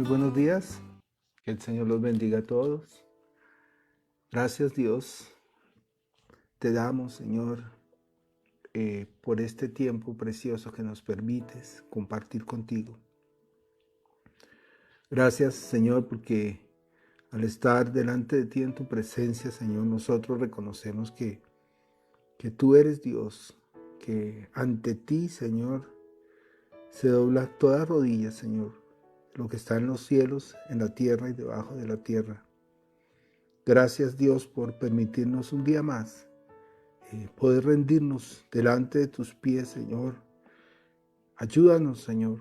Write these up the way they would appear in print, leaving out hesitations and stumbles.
Muy buenos días, que el Señor los bendiga a todos. Gracias Dios, te damos Señor por este tiempo precioso que nos permites compartir contigo. Gracias Señor porque al estar delante de ti en tu presencia Señor, nosotros reconocemos que tú eres Dios, que ante ti Señor se dobla toda rodilla Señor, lo que está en los cielos, en la tierra y debajo de la tierra. Gracias Dios por permitirnos un día más poder rendirnos delante de tus pies, Señor. Ayúdanos, Señor.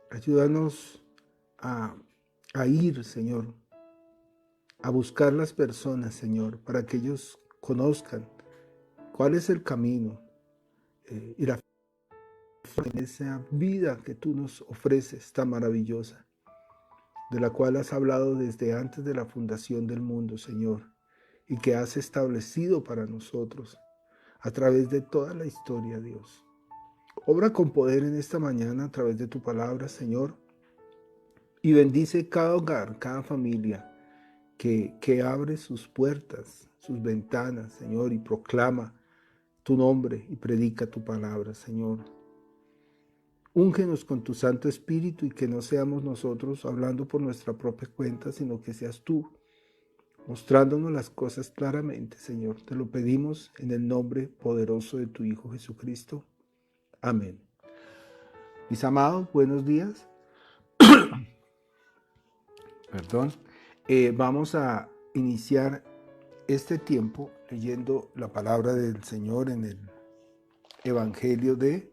Ayúdanos a ir, Señor, a buscar las personas, Señor, para que ellos conozcan cuál es el camino y la forma en esa vida que tú nos ofreces tan maravillosa, de la cual has hablado desde antes de la fundación del mundo, Señor, y que has establecido para nosotros a través de toda la historia, Dios. Obra con poder en esta mañana a través de tu palabra, Señor, y bendice cada hogar, cada familia que abre sus puertas, sus ventanas, Señor, y proclama tu nombre y predica tu palabra, Señor. Úngenos con tu Santo Espíritu y que no seamos nosotros hablando por nuestra propia cuenta, sino que seas tú mostrándonos las cosas claramente, Señor. Te lo pedimos en el nombre poderoso de tu Hijo Jesucristo. Amén. Mis amados, buenos días. Perdón. Vamos a iniciar este tiempo leyendo la palabra del Señor en el Evangelio de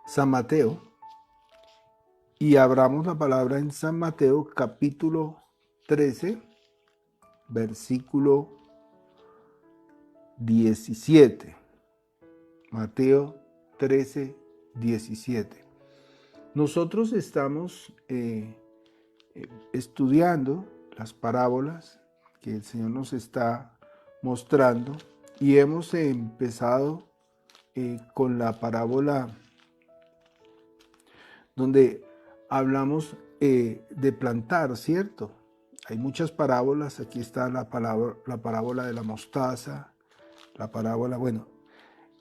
San Mateo. Y abramos la palabra en San Mateo capítulo 13, versículo 17. Mateo 13, 17. Nosotros estamos estudiando las parábolas que el Señor nos está mostrando y hemos empezado con la parábola donde hablamos de plantar, ¿cierto? Hay muchas parábolas, aquí está la parábola de la mostaza, la parábola, bueno,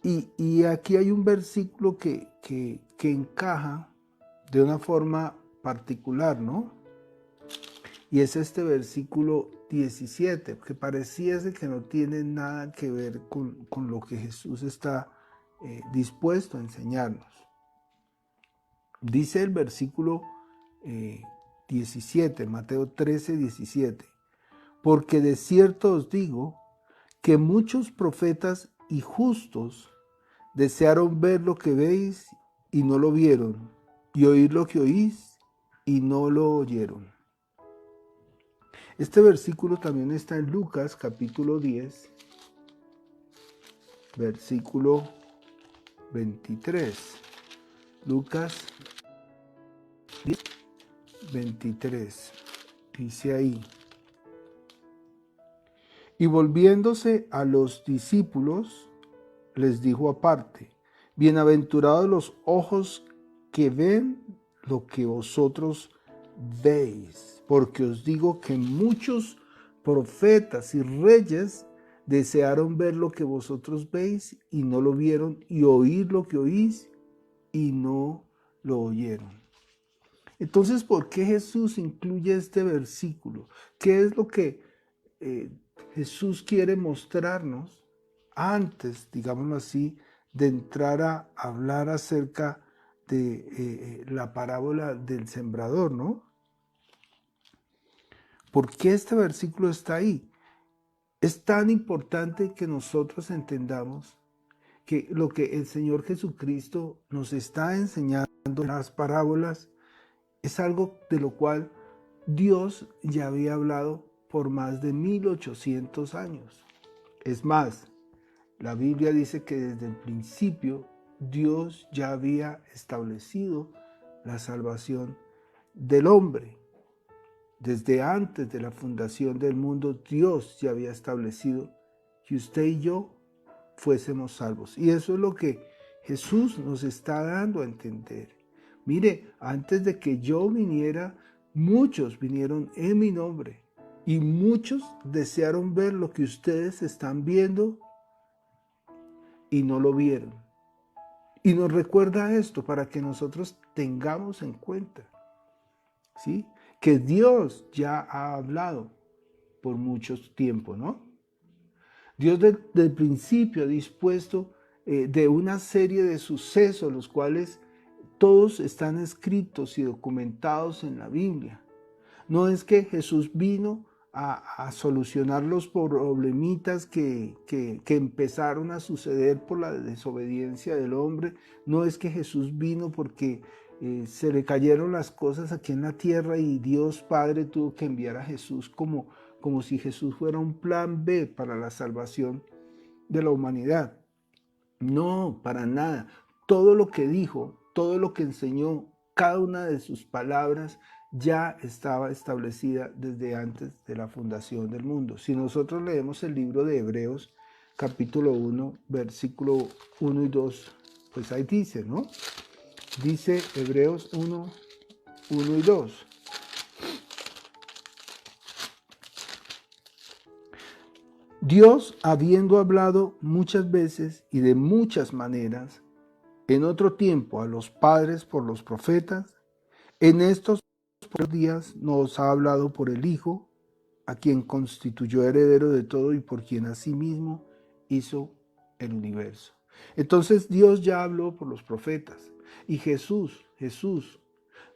y aquí hay un versículo que encaja de una forma particular, ¿no? Y es este versículo 17, que pareciese que no tiene nada que ver con lo que Jesús está dispuesto a enseñarnos. Dice el versículo 17, Mateo 13, 17, porque de cierto os digo que muchos profetas y justos desearon ver lo que veis y no lo vieron, y oír lo que oís y no lo oyeron. Este versículo también está en Lucas capítulo 10, versículo 23. Lucas 10, 23. Dice ahí: y volviéndose a los discípulos, les dijo aparte: bienaventurados los ojos que ven lo que vosotros veis, porque os digo que muchos profetas y reyes desearon ver lo que vosotros veis y no lo vieron, y oír lo que oís y no lo oyeron. Entonces, ¿por qué Jesús incluye este versículo? ¿Qué es lo que Jesús quiere mostrarnos antes, digámoslo así, de entrar a hablar acerca de la parábola del sembrador, ¿no? ¿Por qué este versículo está ahí? Es tan importante que nosotros entendamos que lo que el Señor Jesucristo nos está enseñando en las parábolas es algo de lo cual Dios ya había hablado por más de 1800 años. Es más, la Biblia dice que desde el principio Dios ya había establecido la salvación del hombre. Desde antes de la fundación del mundo, Dios ya había establecido que usted y yo fuésemos salvos. Y eso es lo que Jesús nos está dando a entender. Mire, antes de que yo viniera, muchos vinieron en mi nombre y muchos desearon ver lo que ustedes están viendo y no lo vieron. Y nos recuerda esto para que nosotros tengamos en cuenta, ¿sí? Que Dios ya ha hablado por mucho tiempo, ¿no? Dios desde el principio ha dispuesto de una serie de sucesos, los cuales todos están escritos y documentados en la Biblia. No es que Jesús vino a solucionar los problemitas que empezaron a suceder por la desobediencia del hombre. No es que Jesús vino porque se le cayeron las cosas aquí en la tierra y Dios Padre tuvo que enviar a Jesús como si Jesús fuera un plan B para la salvación de la humanidad. No, para nada. Todo lo que dijo, todo lo que enseñó, cada una de sus palabras ya estaba establecida desde antes de la fundación del mundo. Si nosotros leemos el libro de Hebreos, capítulo 1, versículo 1 y 2, pues ahí dice, ¿no? Dice Hebreos 1, 1 y 2. Dios, habiendo hablado muchas veces y de muchas maneras, en otro tiempo a los padres por los profetas, en estos días nos ha hablado por el Hijo, a quien constituyó heredero de todo y por quien asimismo hizo el universo. Entonces Dios ya habló por los profetas y Jesús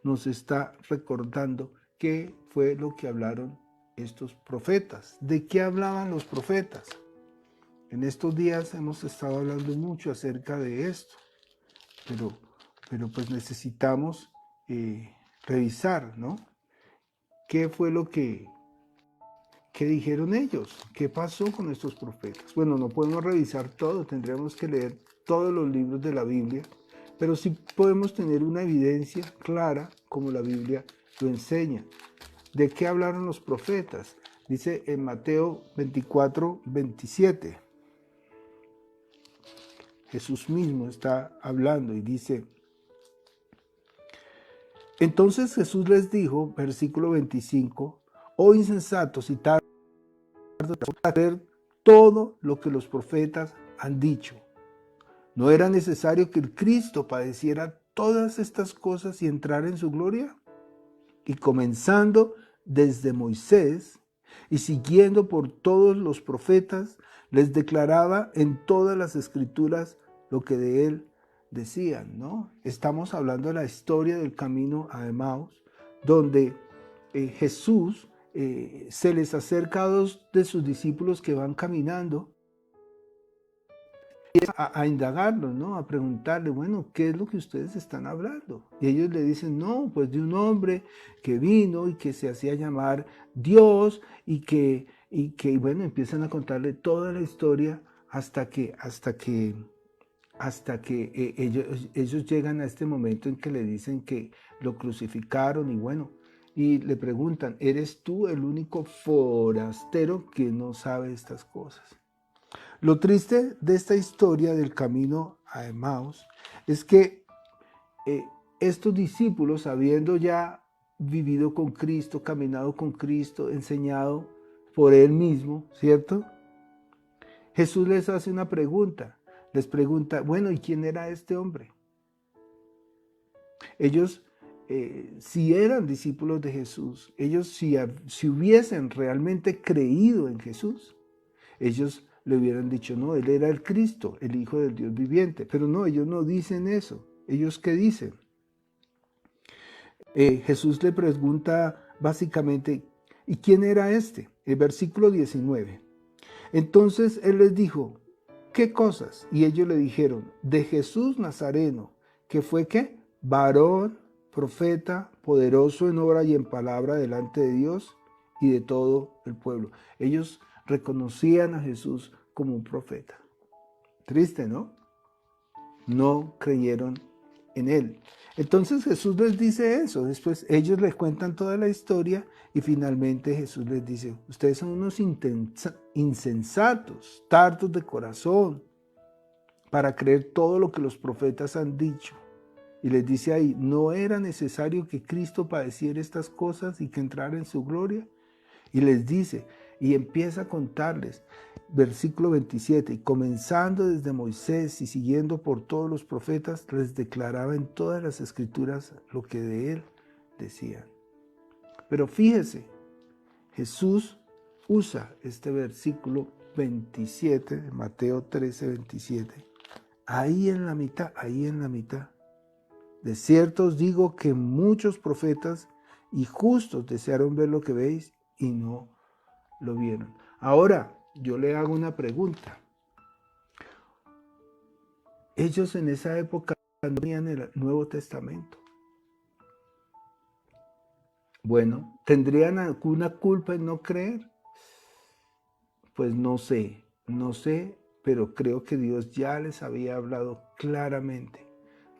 nos está recordando qué fue lo que hablaron estos profetas. ¿De qué hablaban los profetas? En estos días hemos estado hablando mucho acerca de esto, pero pues necesitamos revisar, ¿no? ¿Qué fue lo que dijeron ellos? ¿Qué pasó con estos profetas? Bueno, no podemos revisar todo, tendríamos que leer todos los libros de la Biblia, pero sí podemos tener una evidencia clara como la Biblia lo enseña. ¿De qué hablaron los profetas? Dice en Mateo 24, 27. Jesús mismo está hablando y dice: entonces Jesús les dijo, versículo 25, oh insensatos y tardos a creer todo lo que los profetas han dicho. ¿No era necesario que el Cristo padeciera todas estas cosas y entrara en su gloria? Y comenzando desde Moisés y siguiendo por todos los profetas, les declaraba en todas las escrituras lo que de él decían, ¿no? Estamos hablando de la historia del camino a Emaús, donde Jesús se les acerca a dos de sus discípulos que van caminando a indagarlos, ¿no? A preguntarle, bueno, ¿qué es lo que ustedes están hablando? Y ellos le dicen, no, pues de un hombre que vino y que se hacía llamar Dios y que bueno, empiezan a contarle toda la historia hasta que ellos llegan a este momento en que le dicen que lo crucificaron y bueno, y le preguntan, ¿eres tú el único forastero que no sabe estas cosas? Lo triste de esta historia del camino a Emaús es que estos discípulos, habiendo ya vivido con Cristo, caminado con Cristo, enseñado por Él mismo, ¿cierto? Jesús les hace una pregunta. Les pregunta, bueno, ¿y quién era este hombre? Ellos, si eran discípulos de Jesús, ellos si hubiesen realmente creído en Jesús, ellos le hubieran dicho, no, él era el Cristo, el Hijo del Dios viviente. Pero no, ellos no dicen eso. ¿Ellos qué dicen? Jesús le pregunta básicamente, ¿y quién era este? El versículo 19. Entonces él les dijo, ¿qué cosas? Y ellos le dijeron, de Jesús Nazareno, que fue ¿qué? Varón, profeta, poderoso en obra y en palabra delante de Dios y de todo el pueblo. Ellos reconocían a Jesús como un profeta. Triste, ¿no? No creyeron en él. Entonces Jesús les dice eso. Después ellos les cuentan toda la historia y finalmente Jesús les dice, ustedes son unos insensatos, tardos de corazón, para creer todo lo que los profetas han dicho. Y les dice ahí, ¿no era necesario que Cristo padeciera estas cosas y que entrara en su gloria? Y les dice, y empieza a contarles, versículo 27, y comenzando desde Moisés y siguiendo por todos los profetas, les declaraba en todas las escrituras lo que de él decían. Pero fíjese, Jesús usa este versículo 27 de Mateo 13, 27, ahí en la mitad. De cierto os digo que muchos profetas y justos desearon ver lo que veis y no lo vieron. Ahora, yo le hago una pregunta. Ellos en esa época no tenían el Nuevo Testamento. Bueno, ¿tendrían alguna culpa en no creer? Pues no sé, pero creo que Dios ya les había hablado claramente,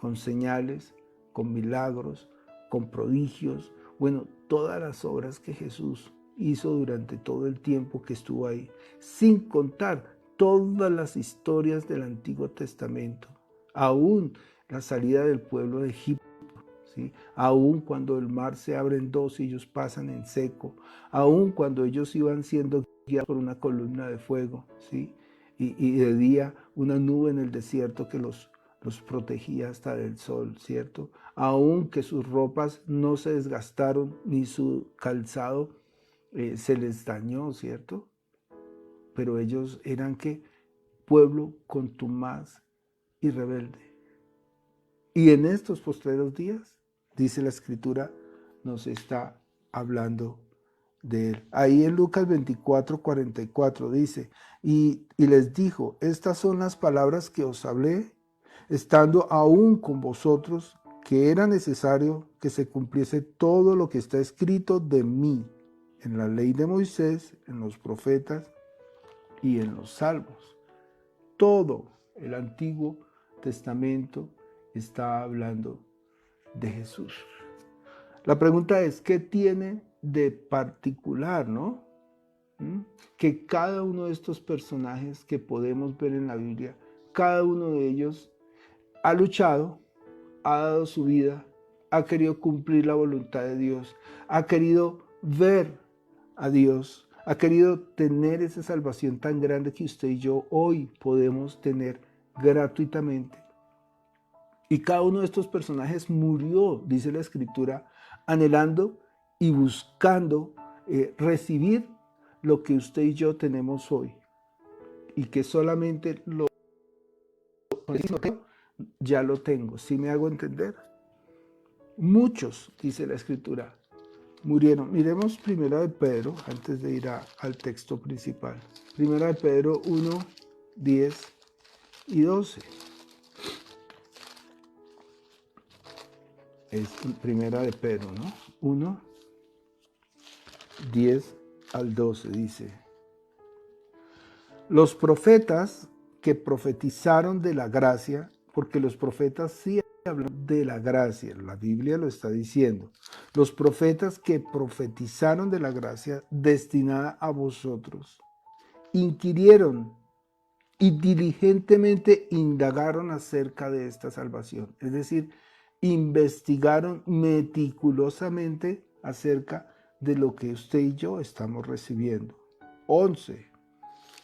con señales, con milagros, con prodigios, bueno, todas las obras que Jesús hizo durante todo el tiempo que estuvo ahí, sin contar todas las historias del Antiguo Testamento, aún la salida del pueblo de Egipto, ¿sí? Aún cuando el mar se abre en dos y ellos pasan en seco, aún cuando ellos iban siendo guiados por una columna de fuego, ¿sí? Y de día una nube en el desierto que los protegía hasta del sol, ¿cierto? Aún que sus ropas no se desgastaron ni su calzado se les dañó, ¿cierto? Pero ellos eran ¿qué? Pueblo contumaz y rebelde. Y en estos postreros días, dice la Escritura, nos está hablando de él. Ahí en Lucas 24, 44 dice, y les dijo, estas son las palabras que os hablé, estando aún con vosotros, que era necesario que se cumpliese todo lo que está escrito de mí, en la ley de Moisés, en los profetas y en los salmos. Todo el Antiguo Testamento está hablando de Jesús. La pregunta es, ¿qué tiene de particular, no? Que cada uno de estos personajes que podemos ver en la Biblia, cada uno de ellos ha luchado, ha dado su vida, ha querido cumplir la voluntad de Dios, ha querido ver a Dios, ha querido tener esa salvación tan grande que usted y yo hoy podemos tener gratuitamente. Y cada uno de estos personajes murió, dice la Escritura, anhelando y buscando recibir lo que usted y yo tenemos hoy. Y que solamente lo ya lo tengo. ¿Sí me hago entender? Muchos, dice la Escritura, murieron. Miremos Primera de Pedro, antes de ir al texto principal. Primera de Pedro 1, 10 y 12. Es Primera de Pedro, ¿no? 1, 10 al 12 dice. Los profetas que profetizaron de la gracia, porque los profetas sí hablan de la gracia, la Biblia lo está diciendo. Los profetas que profetizaron de la gracia destinada a vosotros, inquirieron y diligentemente indagaron acerca de esta salvación. Es decir, investigaron meticulosamente acerca de lo que usted y yo estamos recibiendo. 11.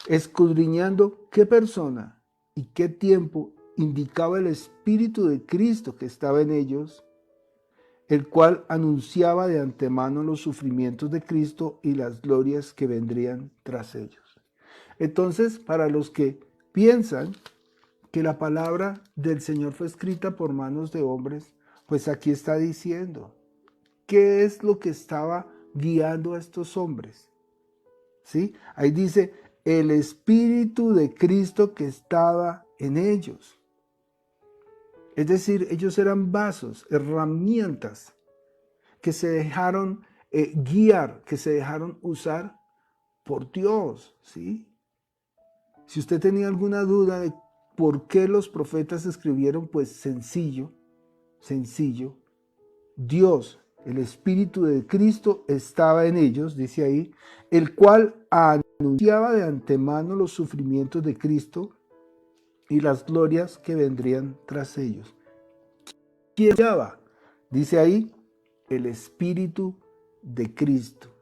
Escudriñando qué persona y qué tiempo indicaba el Espíritu de Cristo que estaba en ellos, el cual anunciaba de antemano los sufrimientos de Cristo y las glorias que vendrían tras ellos. Entonces, para los que piensan que la palabra del Señor fue escrita por manos de hombres, pues aquí está diciendo, ¿qué es lo que estaba guiando a estos hombres? ¿Sí? Ahí dice, el Espíritu de Cristo que estaba en ellos. Es decir, ellos eran vasos, herramientas que se dejaron guiar, que se dejaron usar por Dios, ¿sí? Si usted tenía alguna duda de por qué los profetas escribieron, pues sencillo. Dios, el Espíritu de Cristo estaba en ellos, dice ahí, el cual anunciaba de antemano los sufrimientos de Cristo y las glorias que vendrían tras ellos. ¿Quién guiaba? Dice ahí, el Espíritu de Cristo.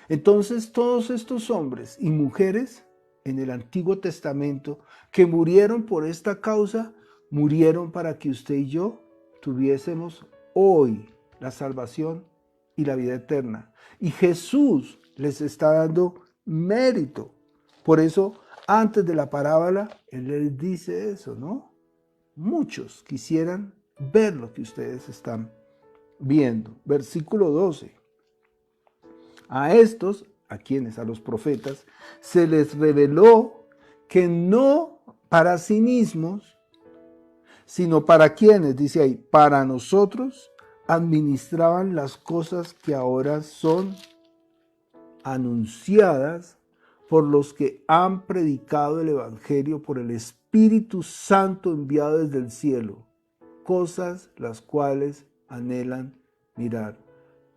Entonces todos estos hombres y mujeres en el Antiguo Testamento que murieron por esta causa, murieron para que usted y yo tuviésemos hoy la salvación y la vida eterna. Y Jesús les está dando mérito. Por eso, antes de la parábola, Él les dice eso, ¿no? Muchos quisieran ver lo que ustedes están viendo. Versículo 12. A estos, ¿a quienes? A los profetas, se les reveló que no para sí mismos, sino para quienes, dice ahí, para nosotros administraban las cosas que ahora son anunciadas por los que han predicado el Evangelio por el Espíritu Santo enviado desde el cielo, cosas las cuales anhelan mirar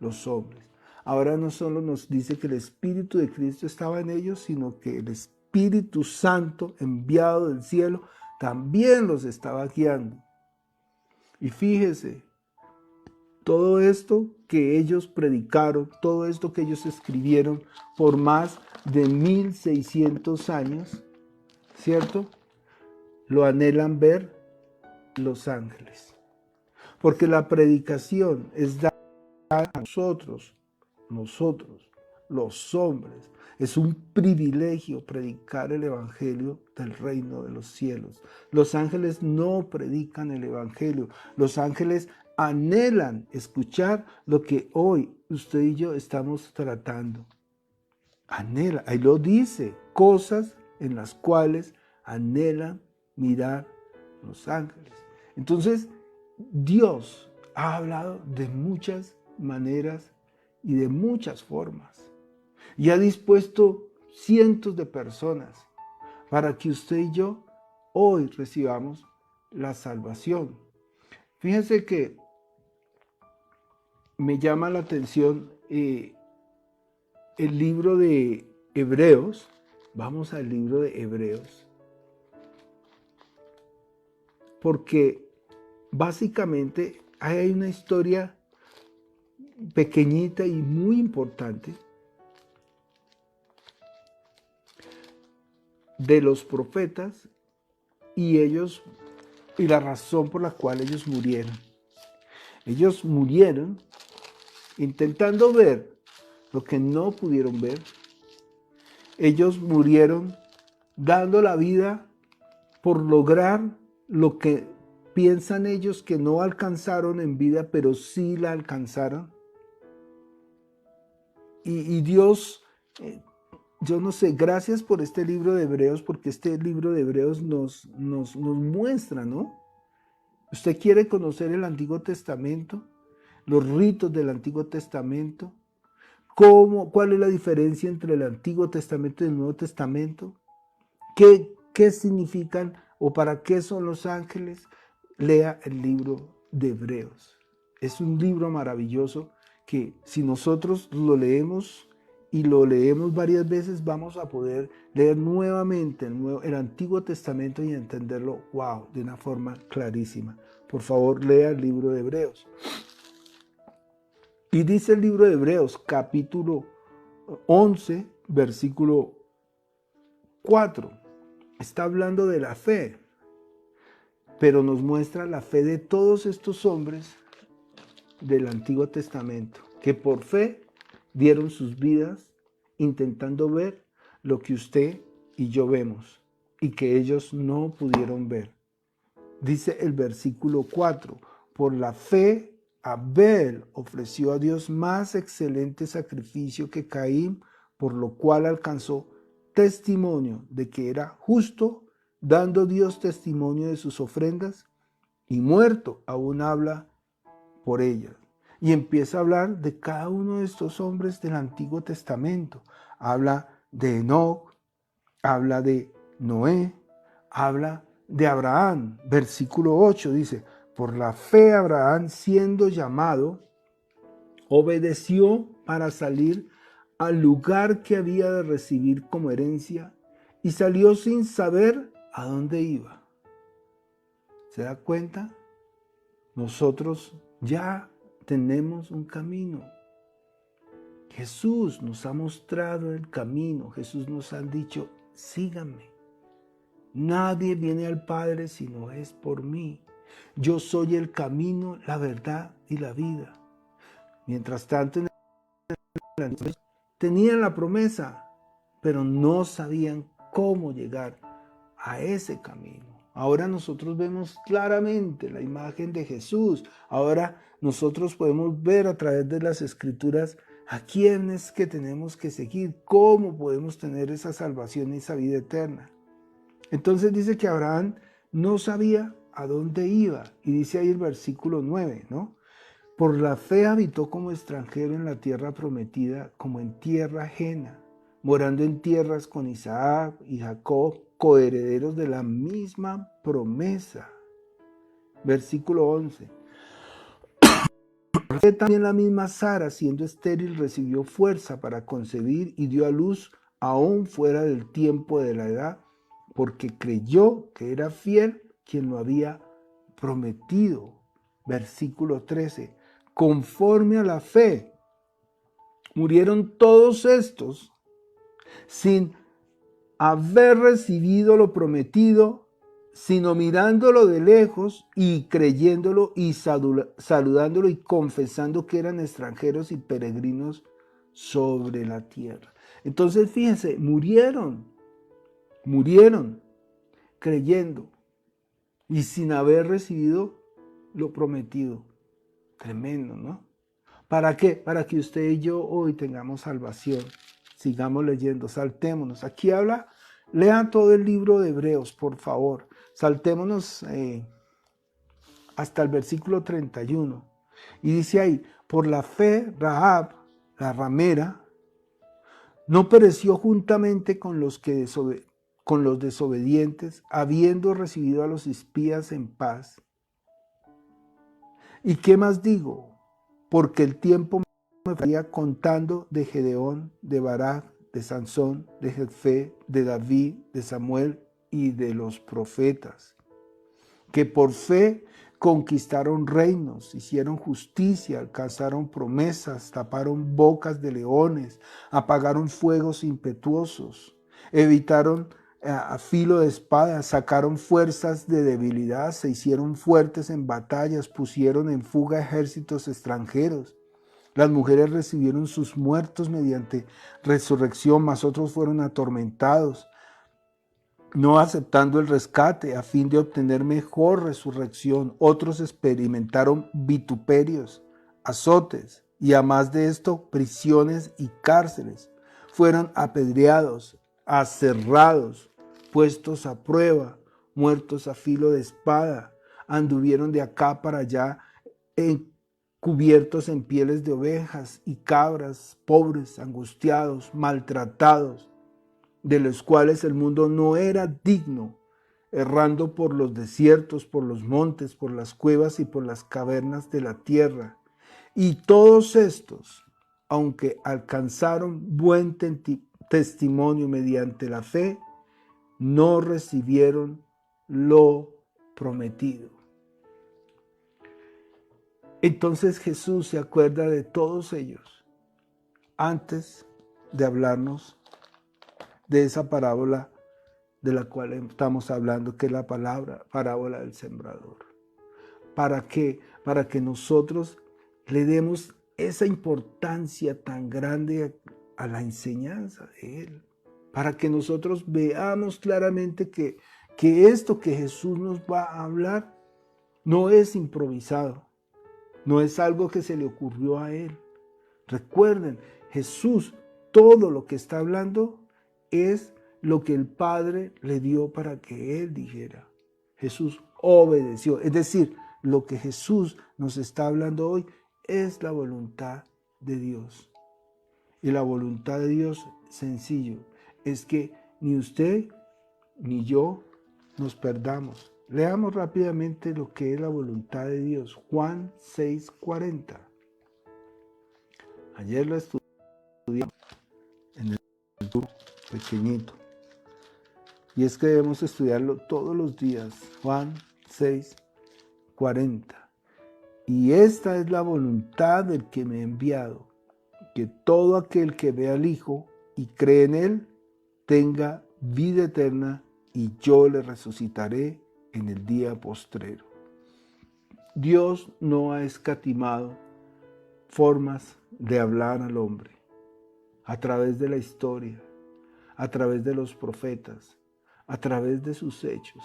los hombres. Ahora no solo nos dice que el Espíritu de Cristo estaba en ellos, sino que el Espíritu Santo enviado del cielo también los estaba guiando. Y fíjese, todo esto que ellos predicaron, todo esto que ellos escribieron por más de 1600 años, ¿cierto? Lo anhelan ver los ángeles. Porque la predicación es dada a nosotros, los hombres. Es un privilegio predicar el evangelio del reino de los cielos. Los ángeles no predican el evangelio. Los ángeles anhelan escuchar lo que hoy usted y yo estamos tratando. Anhela, ahí lo dice, cosas en las cuales anhelan mirar los ángeles. Entonces, Dios ha hablado de muchas maneras y de muchas formas. Y ha dispuesto cientos de personas para que usted y yo hoy recibamos la salvación. Fíjense que me llama la atención el libro de Hebreos. Vamos al libro de Hebreos. Porque básicamente hay una historia pequeñita y muy importante de los profetas y la razón por la cual ellos murieron. Ellos murieron intentando ver lo que no pudieron ver. Ellos murieron dando la vida por lograr lo que piensan ellos que no alcanzaron en vida, pero sí la alcanzaron. Y Dios, yo no sé, gracias por este libro de Hebreos, porque este libro de Hebreos nos muestra, ¿no? Usted quiere conocer el Antiguo Testamento, los ritos del Antiguo Testamento, cuál es la diferencia entre el Antiguo Testamento y el Nuevo Testamento, qué significan o para qué son los ángeles. Lea el libro de Hebreos. Es un libro maravilloso que si nosotros lo leemos y lo leemos varias veces, vamos a poder leer nuevamente el Antiguo Testamento y entenderlo, de una forma clarísima. Por favor, lea el libro de Hebreos. Y dice el libro de Hebreos, capítulo 11, versículo 4. Está hablando de la fe, pero nos muestra la fe de todos estos hombres del Antiguo Testamento, que por fe dieron sus vidas intentando ver lo que usted y yo vemos y que ellos no pudieron ver. Dice el versículo 4, por la fe Abel ofreció a Dios más excelente sacrificio que Caín, por lo cual alcanzó testimonio de que era justo, dando Dios testimonio de sus ofrendas, y muerto aún habla por ellas. Y empieza a hablar de cada uno de estos hombres del Antiguo Testamento. Habla de Enoc, habla de Noé, habla de Abraham. Versículo 8 dice, por la fe Abraham, siendo llamado, obedeció para salir al lugar que había de recibir como herencia y salió sin saber a dónde iba. ¿Se da cuenta? nosotros ya tenemos un camino. Jesús nos ha mostrado el camino. Jesús nos ha dicho, síganme. Nadie viene al Padre si no es por mí. Yo soy el camino, la verdad y la vida. Mientras tanto, tenían la promesa, pero no sabían cómo llegar a ese camino. Ahora nosotros vemos claramente la imagen de Jesús. Ahora nosotros podemos ver a través de las Escrituras a quién es que tenemos que seguir, cómo podemos tener esa salvación y esa vida eterna. Entonces dice que Abraham no sabía a dónde iba. Y dice ahí el versículo 9, ¿no? Por la fe habitó como extranjero en la tierra prometida, como en tierra ajena, morando en tierras con Isaac y Jacob, coherederos de la misma promesa. Versículo 11. Por fe también la misma Sara, siendo estéril, recibió fuerza para concebir y dio a luz aún fuera del tiempo de la edad, porque creyó que era fiel quien lo había prometido. Versículo 13. Conforme a la fe, murieron todos estos sin haber recibido lo prometido, sino mirándolo de lejos y creyéndolo y saludándolo y confesando que eran extranjeros y peregrinos sobre la tierra. Entonces fíjense, murieron creyendo y sin haber recibido lo prometido. Tremendo, ¿no? ¿Para qué? Para que usted y yo hoy tengamos salvación. Sigamos leyendo, saltémonos. Aquí habla, lean todo el libro de Hebreos, por favor. Saltémonos hasta el versículo 31. Y dice ahí, por la fe, Rahab, la ramera, no pereció juntamente con los desobedientes, habiendo recibido a los espías en paz. ¿Y qué más digo? Porque el tiempo me estaría contando de Gedeón, de Barak, de Sansón, de Jefté, de David, de Samuel y de los profetas, que por fe conquistaron reinos, hicieron justicia, alcanzaron promesas, taparon bocas de leones, apagaron fuegos impetuosos, evitaron a filo de espada, sacaron fuerzas de debilidad, se hicieron fuertes en batallas, pusieron en fuga ejércitos extranjeros. Las mujeres recibieron sus muertos mediante resurrección, mas otros fueron atormentados, no aceptando el rescate a fin de obtener mejor resurrección. Otros experimentaron vituperios, azotes y a más de esto, prisiones y cárceles. Fueron apedreados, aserrados, puestos a prueba, muertos a filo de espada. Anduvieron de acá para allá cubiertos en pieles de ovejas y cabras, pobres, angustiados, maltratados, de los cuales el mundo no era digno, errando por los desiertos, por los montes, por las cuevas y por las cavernas de la tierra. Y todos estos, aunque alcanzaron buen testimonio mediante la fe, no recibieron lo prometido. Entonces Jesús se acuerda de todos ellos antes de hablarnos de esa parábola de la cual estamos hablando, que es la parábola del sembrador. ¿Para qué? Para que nosotros le demos esa importancia tan grande a la enseñanza de Él. Para que nosotros veamos claramente que esto que Jesús nos va a hablar no es improvisado, no es algo que se le ocurrió a Él. Recuerden, Jesús, todo lo que está hablando es lo que el Padre le dio para que Él dijera. Jesús obedeció. Es decir, lo que Jesús nos está hablando hoy es la voluntad de Dios. Y la voluntad de Dios, sencillo, es que ni usted ni yo nos perdamos. Leamos rápidamente lo que es la voluntad de Dios. Juan 6:40. Ayer lo estudiamos en el grupo pequeñito. Y es que debemos estudiarlo todos los días. Juan 6:40. Y esta es la voluntad del que me ha enviado, que todo aquel que ve al Hijo y cree en Él tenga vida eterna, y yo le resucitaré en el día postrero. Dios no ha escatimado formas de hablar al hombre a través de la historia, a través de los profetas, a través de sus hechos.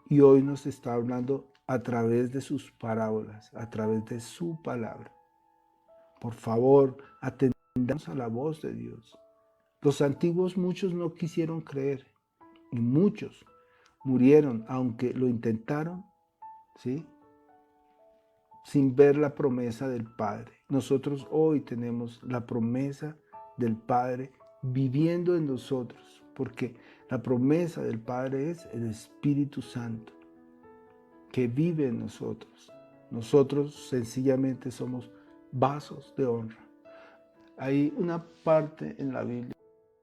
Y hoy nos está hablando a través de sus parábolas, a través de su palabra. Por favor, atendamos a la voz de Dios. Los antiguos muchos no quisieron creer y muchos murieron, aunque lo intentaron, ¿sí?, sin ver la promesa del Padre. Nosotros hoy tenemos la promesa del Padre viviendo en nosotros, porque la promesa del Padre es el Espíritu Santo que vive en nosotros. Nosotros sencillamente somos vasos de honra. Hay una parte en la Biblia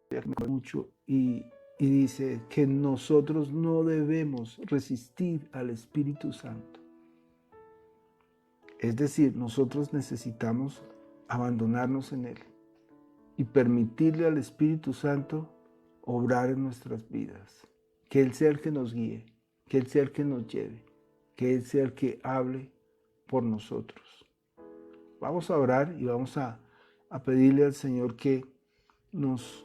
que me gusta mucho y dice que nosotros no debemos resistir al Espíritu Santo. Es decir, nosotros necesitamos abandonarnos en Él y permitirle al Espíritu Santo obrar en nuestras vidas. Que Él sea el que nos guíe, que Él sea el que nos lleve, que Él sea el que hable por nosotros. Vamos a orar y vamos a pedirle al Señor que nos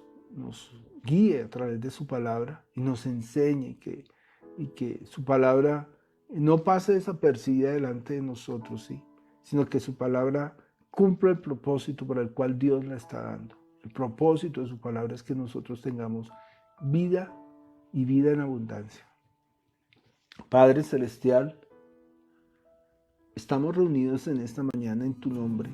guíe a través de su palabra y nos enseñe y que su palabra no pase desapercibida delante de nosotros, ¿sí?, sino que su palabra cumpla el propósito para el cual Dios la está dando. El propósito de su palabra es que nosotros tengamos vida y vida en abundancia. Padre Celestial, estamos reunidos en esta mañana en tu nombre